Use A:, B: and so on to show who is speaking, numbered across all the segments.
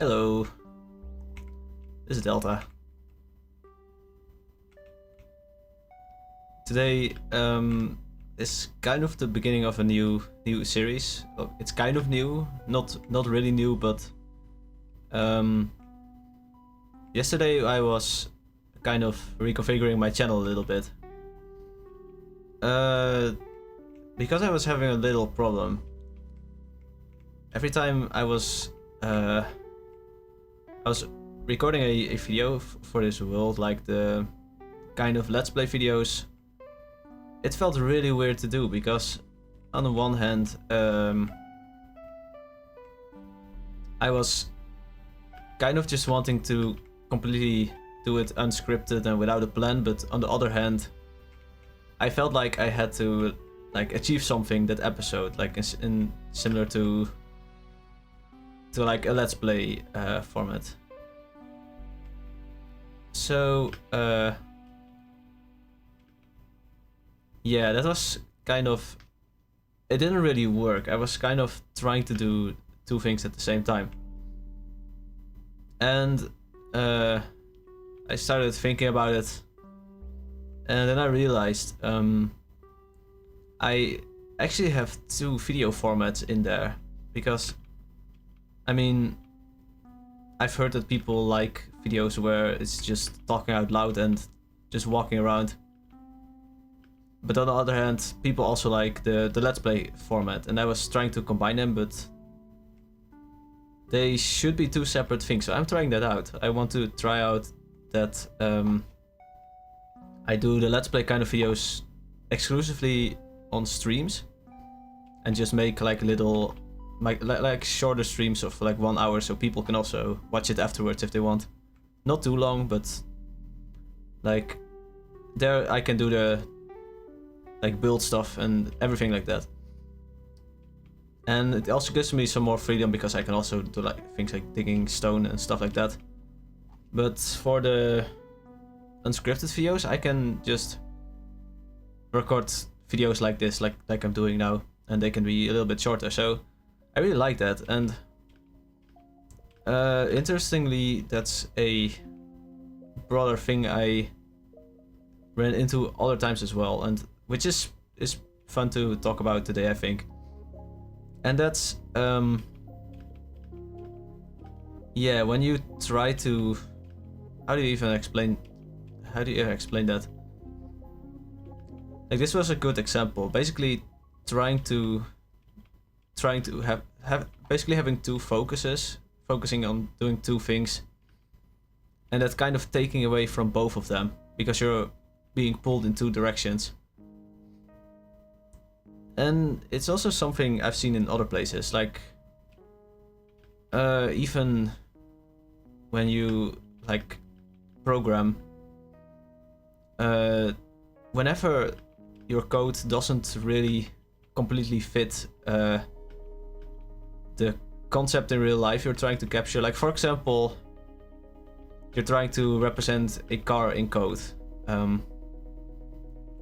A: Hello, this is Delta. Today is kind of the beginning of a new series. It's kind of new, not really new, but yesterday I was kind of reconfiguring my channel a little bit. Because I was having a little problem. Every time I was recording a video for this world, like the kind of let's play videos, it felt really weird to do because on the one hand I was kind of just wanting to completely do it unscripted and without a plan, but on the other hand I felt like I had to like achieve something that episode, like in similar to like a let's play format. So yeah, that was kind of, it didn't really work. I was kind of trying to do two things at the same time, and I started thinking about it, and then I realized I actually have two video formats in there, because I mean, I've heard that people like videos where it's just talking out loud and just walking around. But on the other hand, people also like the let's play format, and I was trying to combine them, but they should be two separate things, so I'm trying that out. I want to try out that I do the let's play kind of videos exclusively on streams, and just make like little like shorter streams of like 1 hour, so people can also watch it afterwards if they want. Not too long, but like there I can do the like build stuff and everything like that. And it also gives me some more freedom because I can also do like things like digging stone and stuff like that. But for the unscripted videos, I can just record videos like this, like I'm doing now, and they can be a little bit shorter. So I really like that, and interestingly, that's a broader thing I ran into other times as well, and which is fun to talk about today, I think. And that's yeah, when you try to, how do you even explain that? Like, this was a good example. Basically trying to have basically having two focuses, focusing on doing two things, and that kind of taking away from both of them because you're being pulled in two directions. And it's also something I've seen in other places, like even when you like program, whenever your code doesn't really completely fit the concept in real life you're trying to capture. Like, for example, you're trying to represent a car in code.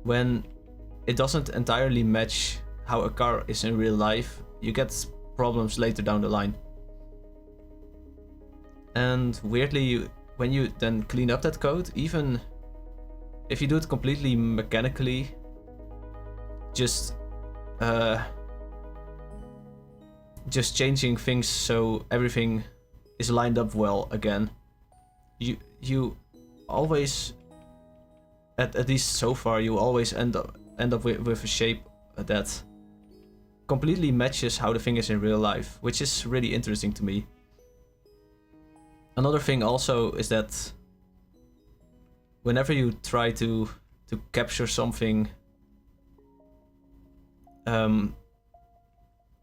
A: When it doesn't entirely match how a car is in real life, you get problems later down the line. And weirdly, when you then clean up that code, even if you do it completely mechanically, just changing things so everything is lined up well again, you always, at least so far, you always end up with a shape that completely matches how the thing is in real life, which is really interesting to me. Another thing also is that whenever you try to capture something,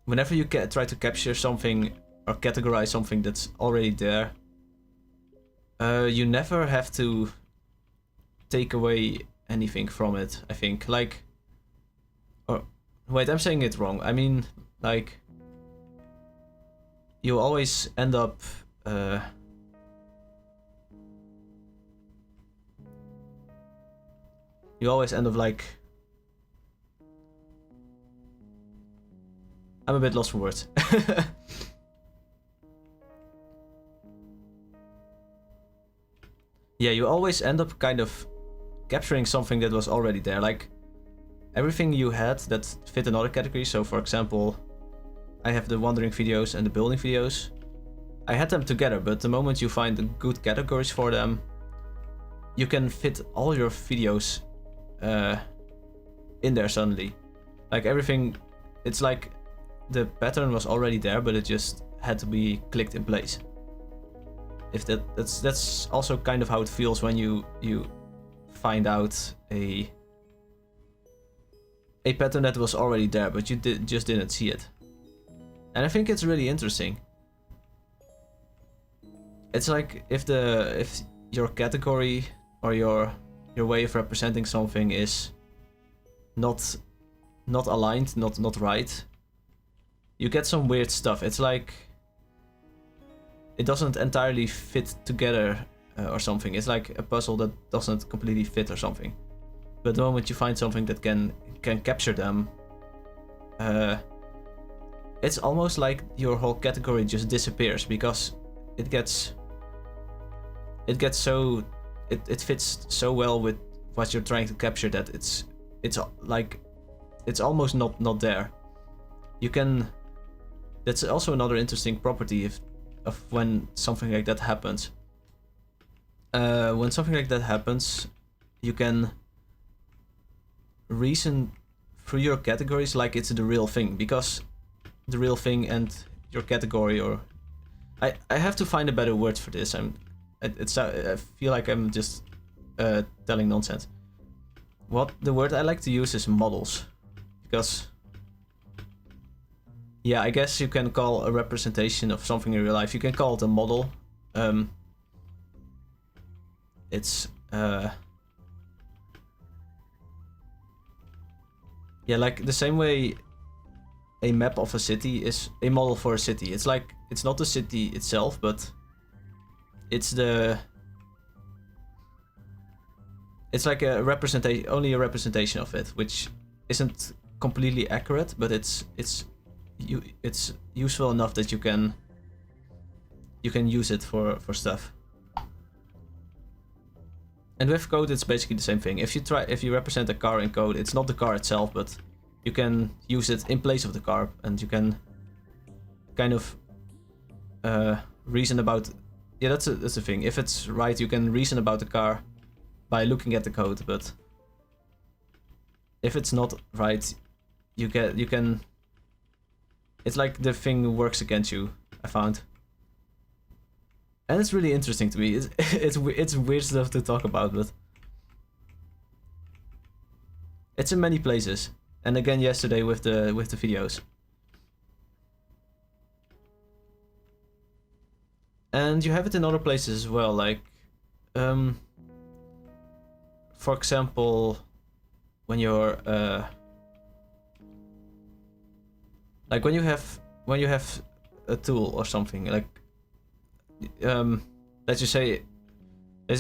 A: whenever you try to capture something or categorize something that's already there, you never have to take away anything from it, I think. Like, or wait, I'm saying it wrong. I mean, like, you always end up like, I'm a bit lost for words. yeah, you always end up kind of capturing something that was already there. Like everything you had that fit another category. So for example, I have the wandering videos and the building videos. I had them together, but the moment you find good categories for them, you can fit all your videos in there suddenly. Like everything, it's like the pattern was already there, but it just had to be clicked in place. If that's also kind of how it feels when you find out a pattern that was already there, but you just didn't see it. And I think it's really interesting. It's like if your category or your way of representing something is not aligned, not right, you get some weird stuff. It's like it doesn't entirely fit together or something. It's like a puzzle that doesn't completely fit or something. But the moment you find something that can capture them, it's almost like your whole category just disappears, because it fits so well with what you're trying to capture that it's like it's almost not there. You can. That's also another interesting property of when something like that happens. When something like that happens, you can reason through your categories like it's the real thing, because the real thing and your category, or I have to find a better word for this. I feel like I'm just telling nonsense. What the word I like to use is models, because yeah, I guess you can call a representation of something in real life, you can call it a model. It's yeah, like the same way a map of a city is a model for a city. It's like it's not the city itself, but it's like a representation, only a representation of it, which isn't completely accurate, but it's useful enough that you can use it for stuff. And with code, it's basically the same thing. If you represent a car in code, it's not the car itself, but you can use it in place of the car, and you can kind of reason about. Yeah, that's the thing. If it's right, you can reason about the car by looking at the code, but if it's not right, you can. It's like the thing works against you, I found. And it's really interesting to me. It's weird stuff to talk about, but it's in many places. And again yesterday with the videos. And you have it in other places as well, like for example, when you're like when you have a tool or something, like let's just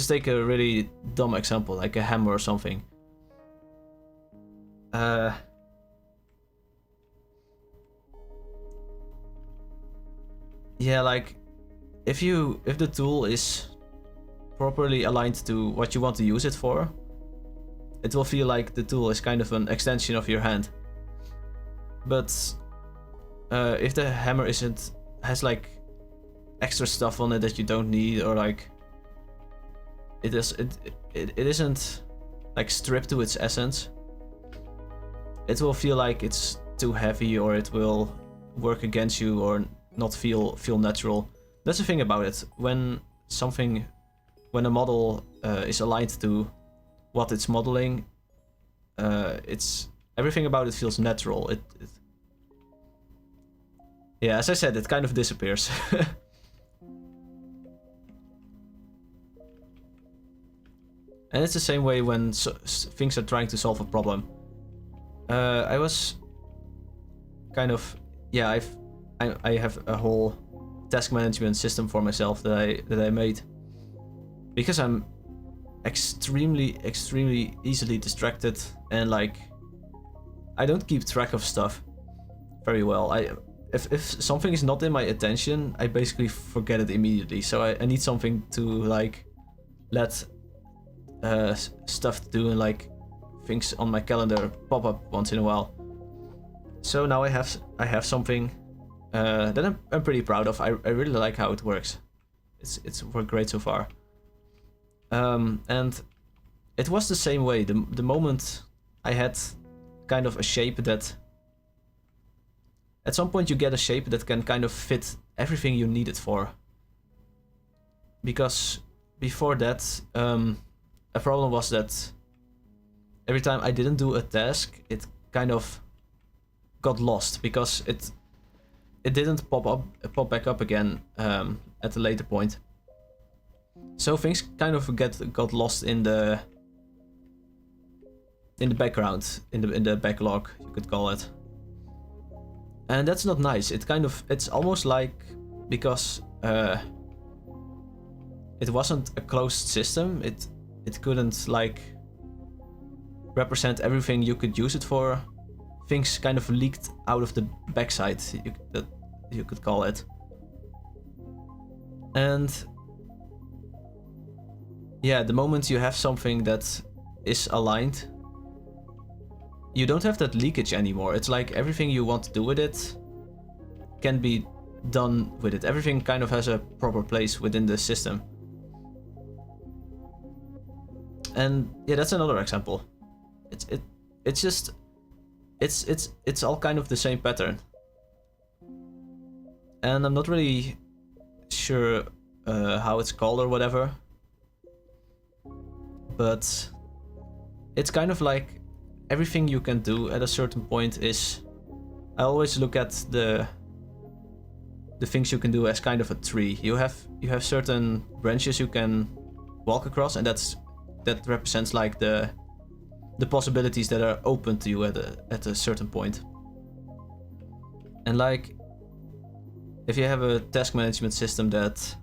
A: take a really dumb example, like a hammer or something. Yeah, like if the tool is properly aligned to what you want to use it for, it will feel like the tool is kind of an extension of your hand. But if the hammer has like extra stuff on it that you don't need, or like it isn't like stripped to its essence, it will feel like it's too heavy, or it will work against you, or not feel natural. That's the thing about it. When a model is aligned to what it's modeling, it's everything about it feels natural. Yeah, as I said, it kind of disappears. And it's the same way when things are trying to solve a problem. I was kind of, yeah, I have a whole task management system for myself that I made, because I'm extremely easily distracted, and like I don't keep track of stuff very well. If something is not in my attention, I basically forget it immediately. So I need something to like let stuff to do and like things on my calendar pop up once in a while. So now I have something that I'm pretty proud of. I really like how it works. It's worked great so far. And it was the same way. The moment I had kind of a shape that at some point you get a shape that can kind of fit everything you need it for. Because before that, a problem was that every time I didn't do a task, it kind of got lost because it didn't pop back up again at a later point. So things kind of got lost in the background, in the backlog, you could call it. And that's not nice. It's almost like, because it wasn't a closed system, it couldn't like represent everything you could use it for. Things kind of leaked out of the backside, that you could call it. And yeah, the moment you have something that is aligned, you don't have that leakage anymore. It's like everything you want to do with it can be done with it. Everything kind of has a proper place within the system. And yeah, that's another example. It's all kind of the same pattern. And I'm not really sure how it's called or whatever. But it's kind of like everything you can do at a certain point is... I always look at the things you can do as kind of a tree. You have certain branches you can walk across, and that represents like the possibilities that are open to you at a certain point. And like, if you have a task management system that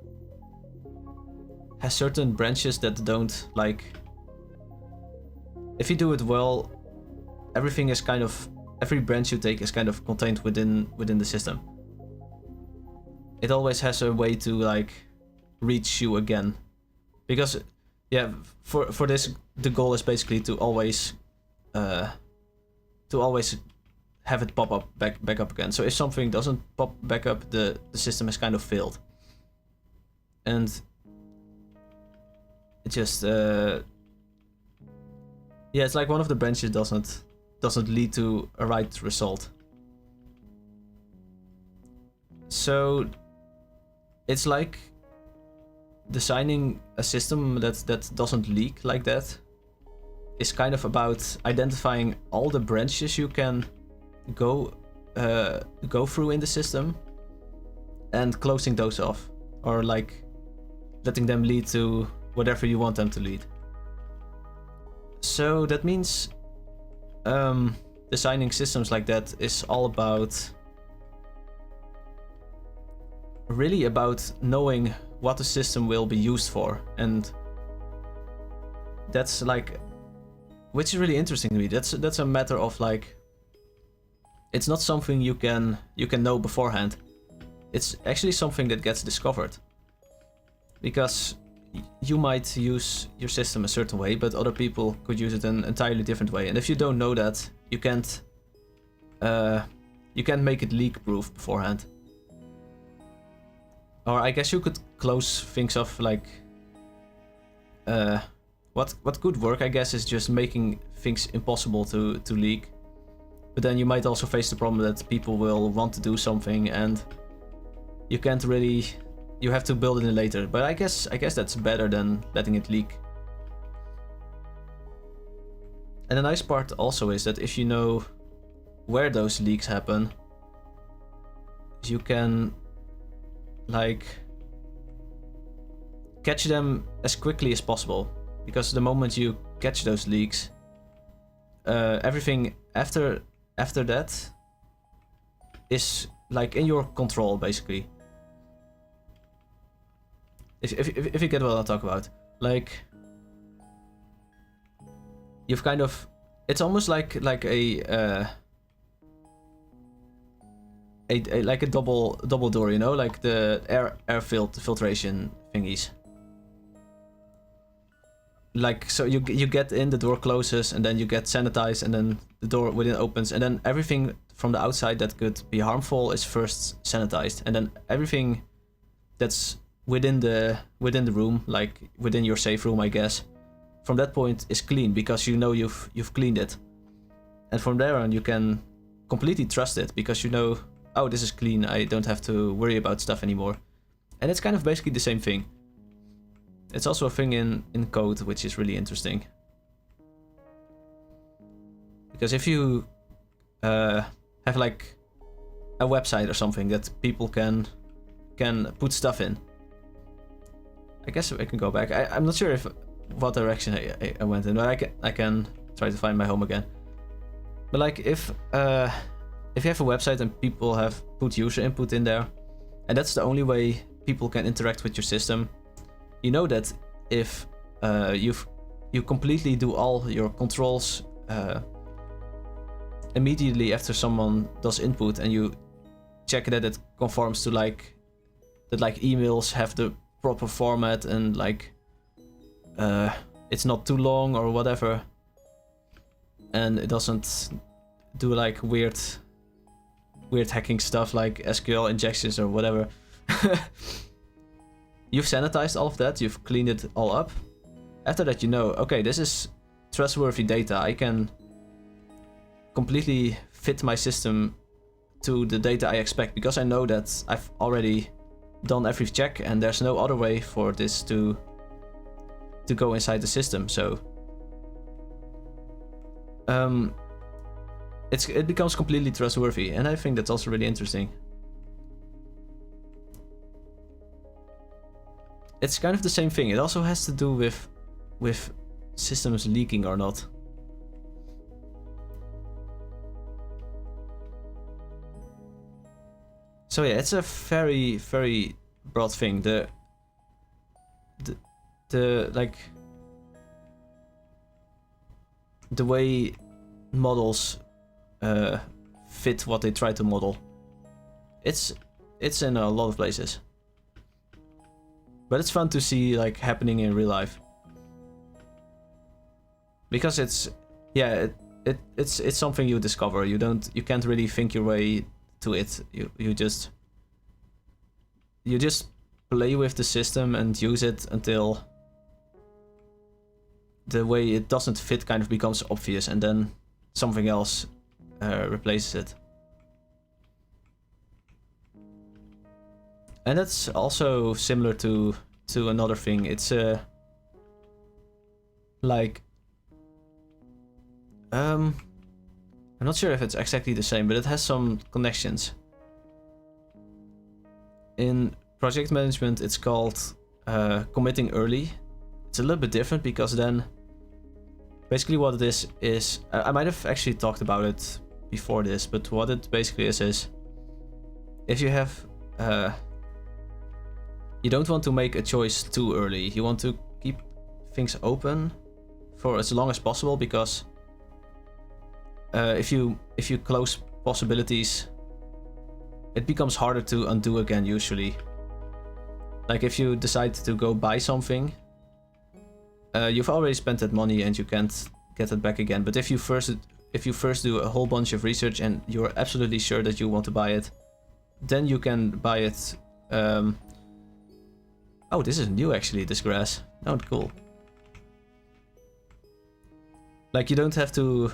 A: has certain branches that don't like... If you do it well, everything is kind of... Every branch you take is kind of contained within the system. It always has a way to like reach you again. Because yeah, for this the goal is basically to always have it pop up back up again. So if something doesn't pop back up, the system has kind of failed. And it just yeah, it's like one of the branches doesn't lead to a right result. So it's like designing a system that doesn't leak like that is kind of about identifying all the branches you can go through in the system and closing those off, or like letting them lead to whatever you want them to lead. So that means designing systems like that is all about really about knowing what the system will be used for, and that's like, which is really interesting to me. That's a matter of like, it's not something you can know beforehand. It's actually something that gets discovered, because you might use your system a certain way, but other people could use it an entirely different way. And if you don't know that, you can't make it leak proof beforehand. Or I guess you could close things off like what could work, I guess, is just making things impossible to leak. But then you might also face the problem that people will want to do something and you can't really... You have to build it in later, but I guess that's better than letting it leak. And the nice part also is that if you know where those leaks happen, you can like catch them as quickly as possible. Because the moment you catch those leaks, everything after that is like in your control, basically. If you get what I'll talk about, like you've kind of, it's almost like a double door, you know, like the air filtration thingies. like, so you get in, the door closes, and then you get sanitized, and then the door within opens, and then everything from the outside that could be harmful is first sanitized, and then everything that's within the room, like within your safe room, I guess, from that point is clean, because you know you've cleaned it, and from there on you can completely trust it, because you know, oh, this is clean, I don't have to worry about stuff anymore. And it's kind of basically the same thing. It's also a thing in code, which is really interesting. Because if you have like a website or something that people can put stuff in. I guess I can go back. I'm not sure what direction I went in, but I can try to find my home again. But like if you have a website and people have put user input in there, and that's the only way people can interact with your system, you know that if you completely do all your controls immediately after someone does input, and you check that it conforms to like that, like emails have the proper format, and like it's not too long or whatever, and it doesn't do like weird hacking stuff like SQL injections or whatever. You've sanitized all of that, you've cleaned it all up. After that, you know, okay, this is trustworthy data. I can completely fit my system to the data I expect, because I know that I've already done every check and there's no other way for this to go inside the system. So it becomes completely trustworthy, and I think that's also really interesting. It's kind of the same thing. It also has to do with systems leaking or not. So yeah, it's a very, very broad thing. The like the way models fit what they try to model. It's in a lot of places. But it's fun to see like happening in real life. Because it's something you discover. You can't really think your way to it. You just play with the system and use it until the way it doesn't fit kind of becomes obvious, and then something else replaces it. And that's also similar to another thing. It's like I'm not sure if it's exactly the same, but it has some connections. In project management, it's called committing early. It's a little bit different, because then basically what it is I might have actually talked about it before this, but what it basically is if you have you don't want to make a choice too early. You want to keep things open for as long as possible, because if you close possibilities, it becomes harder to undo again usually. Like if you decide to go buy something, you've already spent that money and you can't get it back again. But if you first do a whole bunch of research and you're absolutely sure that you want to buy it, then you can buy it. Oh, this is new actually, this grass. Oh, cool. Like you don't have to.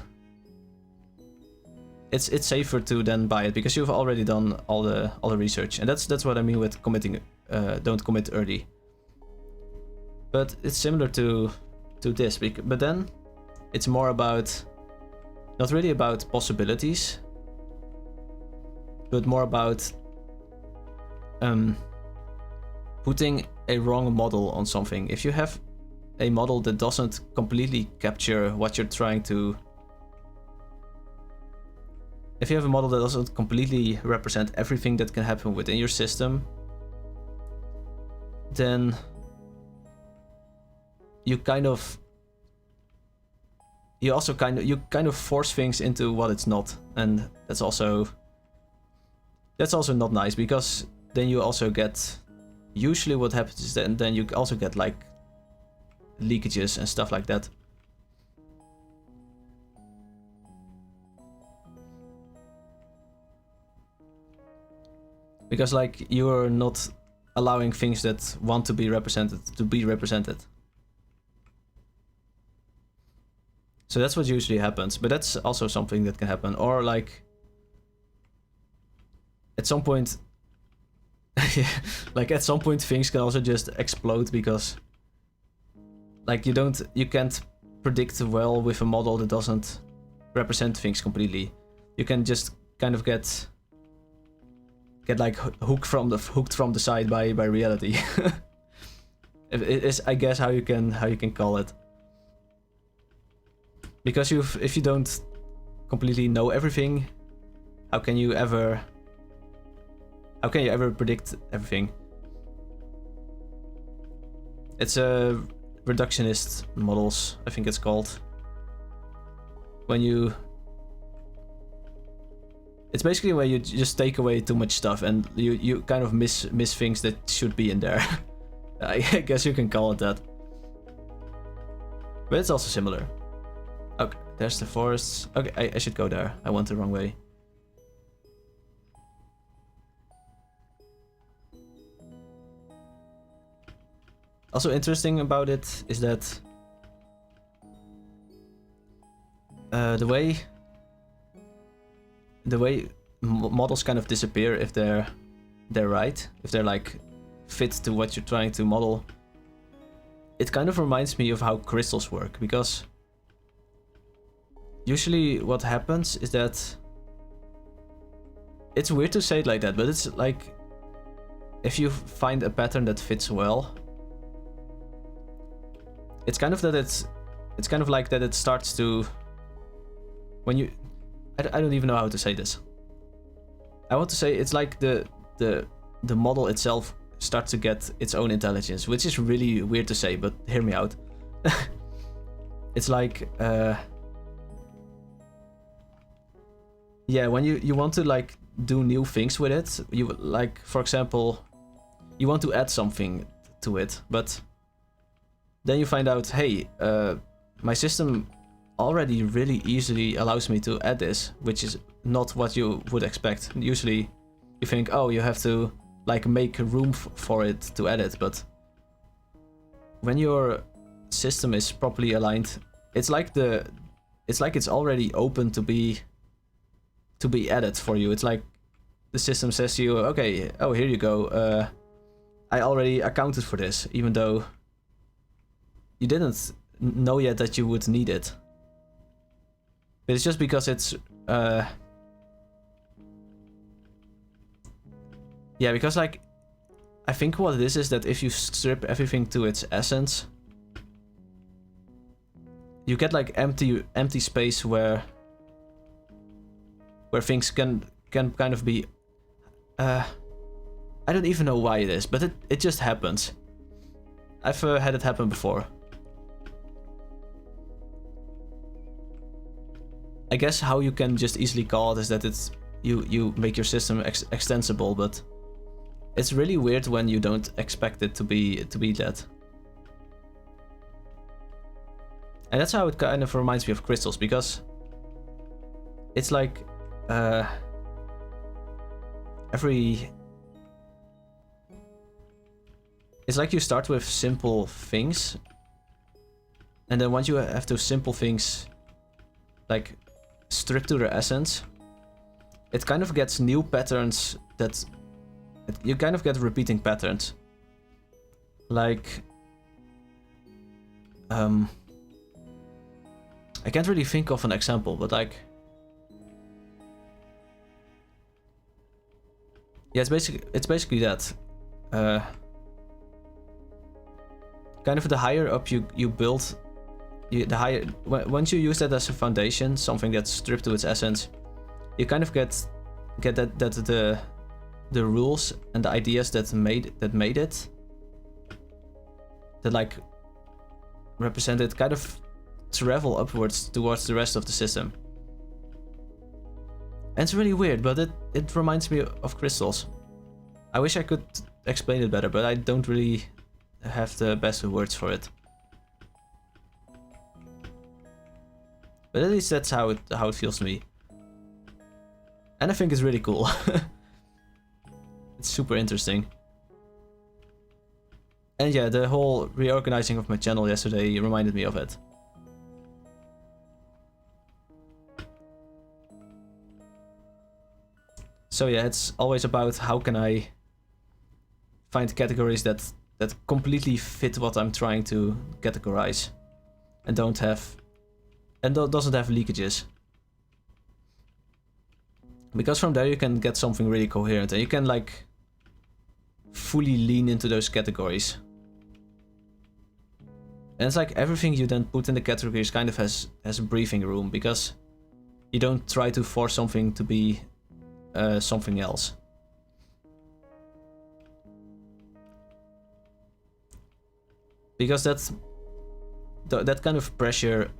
A: It's safer to then buy it, because you've already done all the research, and that's what I mean with committing. Don't commit early. But it's similar to this, but then it's more about, not really about possibilities, but more about putting a wrong model on something. If you have a model that doesn't completely capture what you're trying to, if you have a model that doesn't completely represent everything that can happen within your system, then you kind of force things into what it's not, and that's also not nice, because then you also get, usually what happens is then you also get like leakages and stuff like that. Because like you're not allowing things that want to be represented to be represented. So that's what usually happens, but that's also something that can happen. Or like at some point like at some point things can also just explode because like you can't predict well with a model that doesn't represent things completely. You can just kind of get like hooked from the side by reality. It is, I guess, how you can call it. Because if you don't completely know everything, how can you ever predict everything? It's a reductionist models, I think it's called. It's basically where you just take away too much stuff and you kind of miss things that should be in there. I guess you can call it that. But it's also similar. Okay, there's the forests. Okay, I should go there. I went the wrong way. Also interesting about it is that the way models kind of disappear if they're right, if they're like fit to what you're trying to model. It kind of reminds me of how crystals work, because usually what happens is that it's weird to say it like that, but it's like if you find a pattern that fits well, it's kind of like that it starts to, when you, I don't even know how to say this. I want to say it's like the model itself starts to get its own intelligence, which is really weird to say, but hear me out. It's like yeah, when you want to like do new things with it, you like, for example, you want to add something to it, but then you find out, hey, my system already really easily allows me to add this, which is not what you would expect. Usually you think, oh, you have to like make room for it to add it, but when your system is properly aligned, it's like it's already open to be added for you. It's like the system says to you, okay, oh, here you go, I already accounted for this, even though you didn't know yet that you would need it. But it's just because it's yeah, because like I think what it is that if you strip everything to its essence, you get like empty space where things can kind of be I don't even know why it is, but it just happens. I've had it happen before. I guess how you can just easily call it is that it's you make your system extensible, but it's really weird when you don't expect it to be that. And that's how it kind of reminds me of crystals, because it's like it's like you start with simple things, and then once you have those simple things like stripped to their essence, it kind of gets new patterns that you kind of get repeating patterns. Like I can't really think of an example, but like yeah, it's basically that. Kind of the higher up you build, the higher, once you use that as a foundation, something that's stripped to its essence, you kind of get that the rules and the ideas that made it, that like represent it, kind of travel upwards towards the rest of the system. And it's really weird, but it reminds me of crystals. I wish I could explain it better, but I don't really have the best words for it. But at least that's how it feels to me. And I think it's really cool. It's super interesting. And yeah, the whole reorganizing of my channel yesterday reminded me of it. So yeah, it's always about how can I find categories that completely fit what I'm trying to categorize and doesn't have leakages. Because from there you can get something really coherent and you can like fully lean into those categories. And it's like everything you then put in the categories kind of has a breathing room, because you don't try to force something to be something else. Because that kind of pressure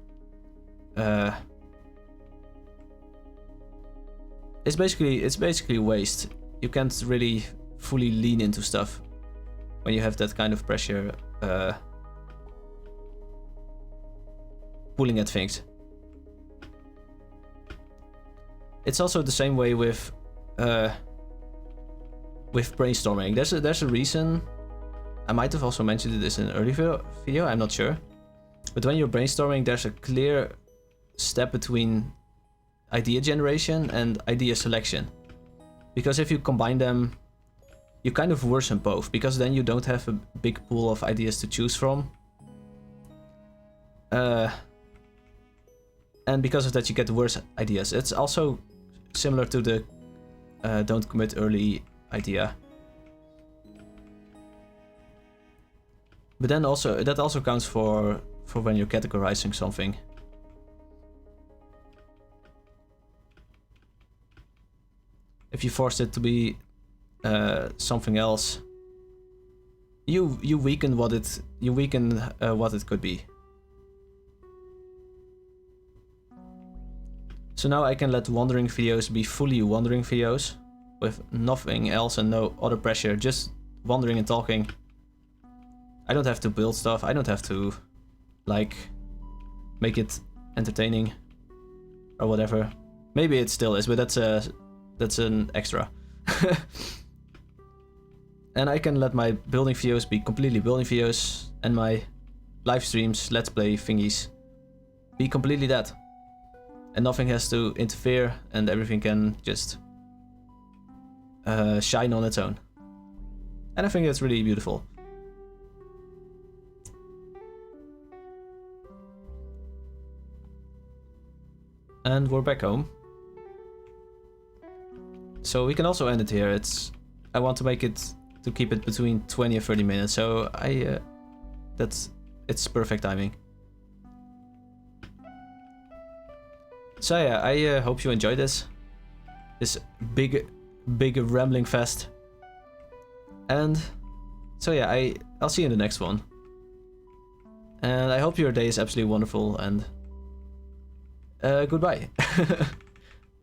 A: it's basically waste. You can't really fully lean into stuff when you have that kind of pressure pulling at things. It's also the same way with brainstorming. There's a reason. I might have also mentioned this in an earlier video, I'm not sure. But when you're brainstorming, there's a clear step between idea generation and idea selection. Because if you combine them, you kind of worsen both, because then you don't have a big pool of ideas to choose from. And because of that, you get worse ideas. It's also similar to the don't commit early idea. But then also, that also counts for when you're categorizing something. If you force it to be something else, you weaken what it could be. So now I can let wandering videos be fully wandering videos with nothing else and no other pressure, just wandering and talking. I don't have to build stuff, I don't have to like make it entertaining or whatever. Maybe it still is, but that's an extra. And I can let my building videos be completely building videos, and my live streams, let's play thingies, be completely that. And nothing has to interfere, and everything can just shine on its own. And I think that's really beautiful. And we're back home. So we can also end it here. I want to make it to keep it between 20 and 30 minutes. So it's perfect timing. So yeah, I hope you enjoyed this big rambling fest. And so yeah, I'll see you in the next one. And I hope your day is absolutely wonderful, and goodbye.